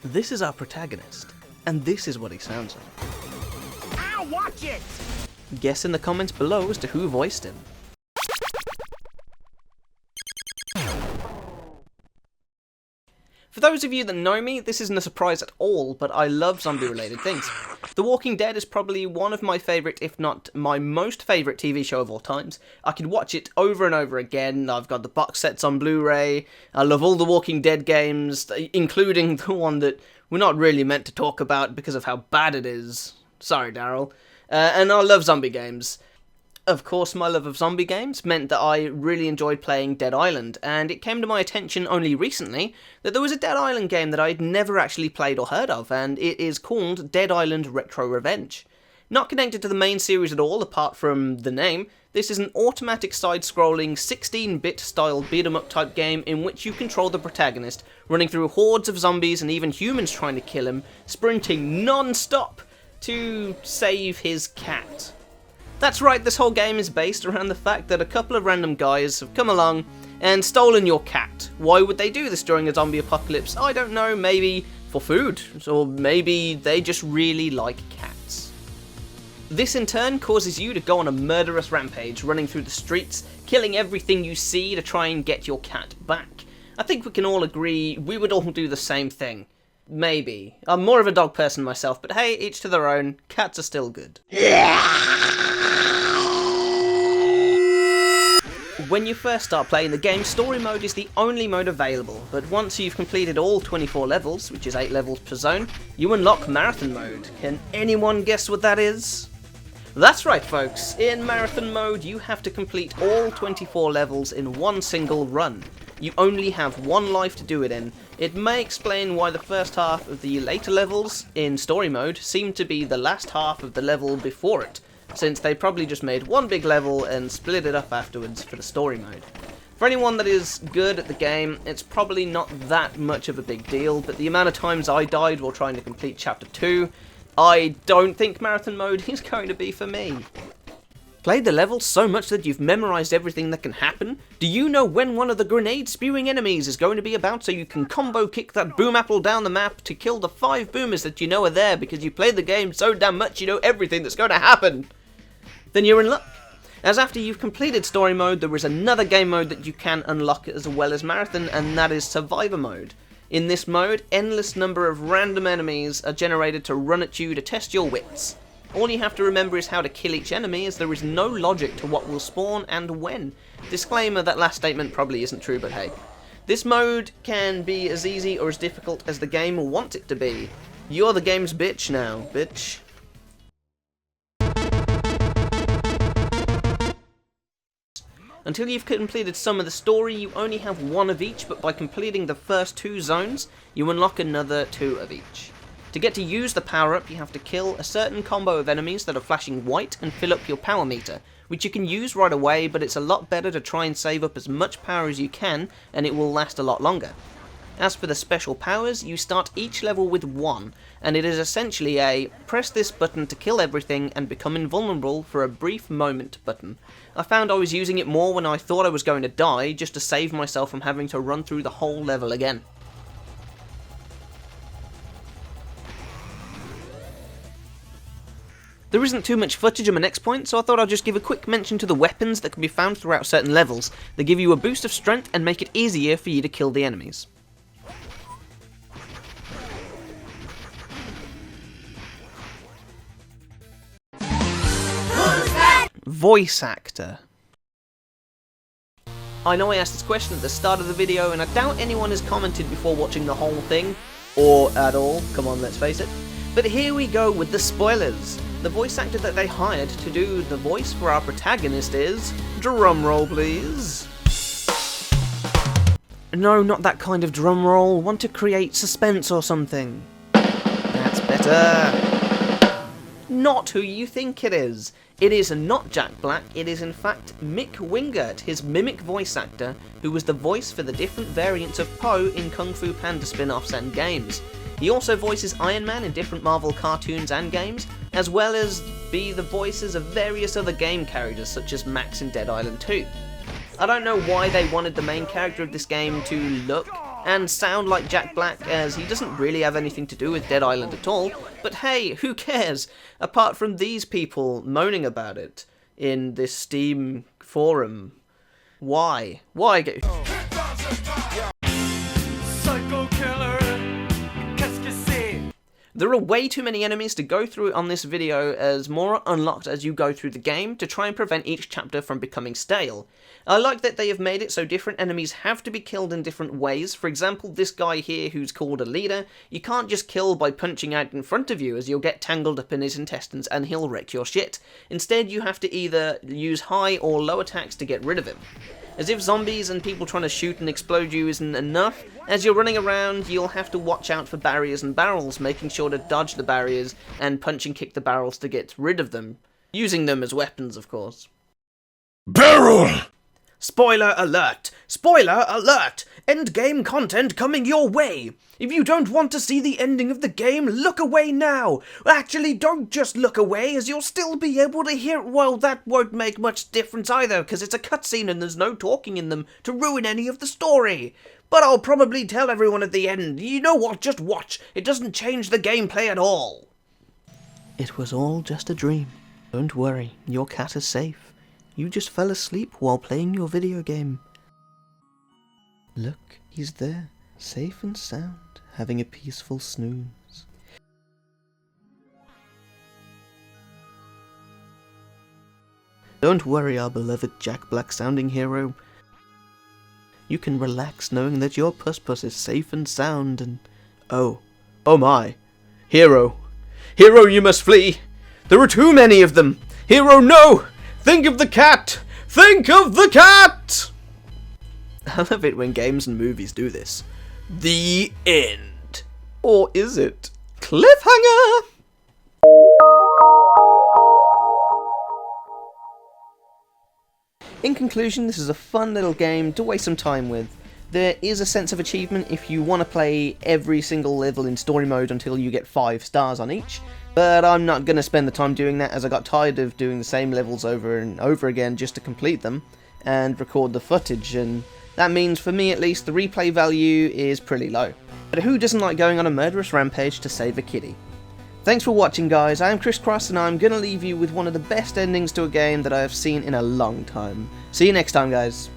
This is our protagonist, and this is what he sounds like. Ow, watch it! Guess in the comments below as to who voiced him. For those of you that know me, this isn't a surprise at all, but I love zombie-related things. The Walking Dead is probably one of my favourite, if not my most favourite TV show of all times. I could watch it over and over again. I've got the box sets on Blu-ray. I love all the Walking Dead games, including the one that we're not really meant to talk about because of how bad it is. Sorry, Daryl. And I love zombie games. Of course, my love of zombie games meant that I really enjoyed playing Dead Island, and it came to my attention only recently that there was a Dead Island game that I'd never actually played or heard of, and it is called Dead Island Retro Revenge. Not connected to the main series at all, apart from the name, this is an automatic side-scrolling 16-bit style beat-em-up type game in which you control the protagonist, running through hordes of zombies and even humans trying to kill him, sprinting non-stop to save his cat. That's right, this whole game is based around the fact that a couple of random guys have come along and stolen your cat. Why would they do this during a zombie apocalypse? I don't know, maybe for food, or maybe they just really like cats. This in turn causes you to go on a murderous rampage, running through the streets, killing everything you see to try and get your cat back. I think we can all agree we would all do the same thing. Maybe. I'm more of a dog person myself, but hey, each to their own, cats are still good. When you first start playing the game, story mode is the only mode available, but once you've completed all 24 levels, which is 8 levels per zone, you unlock marathon mode. Can anyone guess what that is? That's right folks, in marathon mode you have to complete all 24 levels in one single run. You only have one life to do it in. It may explain why the first half of the later levels in story mode seem to be the last half of the level before it, since they probably just made one big level and split it up afterwards for the story mode. For anyone that is good at the game, it's probably not that much of a big deal, but the amount of times I died while trying to complete Chapter 2, I don't think marathon mode is going to be for me. Played the level so much that you've memorized everything that can happen? Do you know when one of the grenade-spewing enemies is going to be about so you can combo kick that boom apple down the map to kill the 5 boomers that you know are there because you played the game so damn much you know everything that's going to happen? Then you're in luck. As after you've completed story mode, there is another game mode that you can unlock as well as marathon, and that is survivor mode. In this mode, endless number of random enemies are generated to run at you to test your wits. All you have to remember is how to kill each enemy, as there is no logic to what will spawn and when. Disclaimer, that last statement probably isn't true, but hey. This mode can be as easy or as difficult as the game wants it to be. You're the game's bitch now, bitch. Until you've completed some of the story, you only have one of each, but by completing the first 2 zones, you unlock another 2 of each. To get to use the power-up, you have to kill a certain combo of enemies that are flashing white and fill up your power meter, which you can use right away, but it's a lot better to try and save up as much power as you can, and it will last a lot longer. As for the special powers, you start each level with 1, and it is essentially a press this button to kill everything and become invulnerable for a brief moment button. I found I was using it more when I thought I was going to die, just to save myself from having to run through the whole level again. There isn't too much footage on my next point, so I thought I'd just give a quick mention to the weapons that can be found throughout certain levels. They give you a boost of strength and make it easier for you to kill the enemies. Voice actor. I know I asked this question at the start of the video, and I doubt anyone has commented before watching the whole thing, or at all, come on, let's face it. But here we go with the spoilers. The voice actor that they hired to do the voice for our protagonist is... drumroll please. No, not that kind of drumroll. Want to create suspense or something. That's better. Not who you think it is. It is not Jack Black, it is in fact Mick Wingert, his mimic voice actor, who was the voice for the different variants of Poe in Kung Fu Panda spin-offs and games. He also voices Iron Man in different Marvel cartoons and games, as well as be the voices of various other game characters such as Max in Dead Island 2. I don't know why they wanted the main character of this game to look and sound like Jack Black, as he doesn't really have anything to do with Dead Island at all, but hey, who cares, apart from these people moaning about it in this Steam forum. Why? Why go... There are way too many enemies to go through on this video, as more are unlocked as you go through the game to try and prevent each chapter from becoming stale. I like that they have made it so different enemies have to be killed in different ways. For example, this guy here who's called a leader, you can't just kill by punching out in front of you, as you'll get tangled up in his intestines and he'll wreck your shit. Instead, you have to either use high or low attacks to get rid of him. As if zombies and people trying to shoot and explode you isn't enough, as you're running around, you'll have to watch out for barriers and barrels, making sure to dodge the barriers and punch and kick the barrels to get rid of them. Using them as weapons, of course. Barrel! Spoiler alert! Spoiler alert! Endgame content coming your way! If you don't want to see the ending of the game, look away now! Actually, don't just look away, as you'll still be able to hear... Well, that won't make much difference either, because it's a cutscene and there's no talking in them to ruin any of the story. But I'll probably tell everyone at the end. You know what? Just watch. It doesn't change the gameplay at all. It was all just a dream. Don't worry, your cat is safe. You just fell asleep while playing your video game. Look, he's there, safe and sound, having a peaceful snooze. Don't worry, our beloved Jack Black sounding hero. You can relax knowing that your puss is safe and sound and... Oh my. Hero. Hero, you must flee. There are too many of them. Hero, no! Think of the cat! Think of the cat! I love it when games and movies do this. The end. Or is it? Cliffhanger! In conclusion, this is a fun little game to waste some time with. There is a sense of achievement if you want to play every single level in story mode until you get 5 stars on each, but I'm not going to spend the time doing that, as I got tired of doing the same levels over and over again just to complete them and record the footage, and that means, for me at least, the replay value is pretty low. But who doesn't like going on a murderous rampage to save a kitty? Thanks for watching, guys. I am Chris Cross, and I'm going to leave you with one of the best endings to a game that I have seen in a long time. See you next time, guys.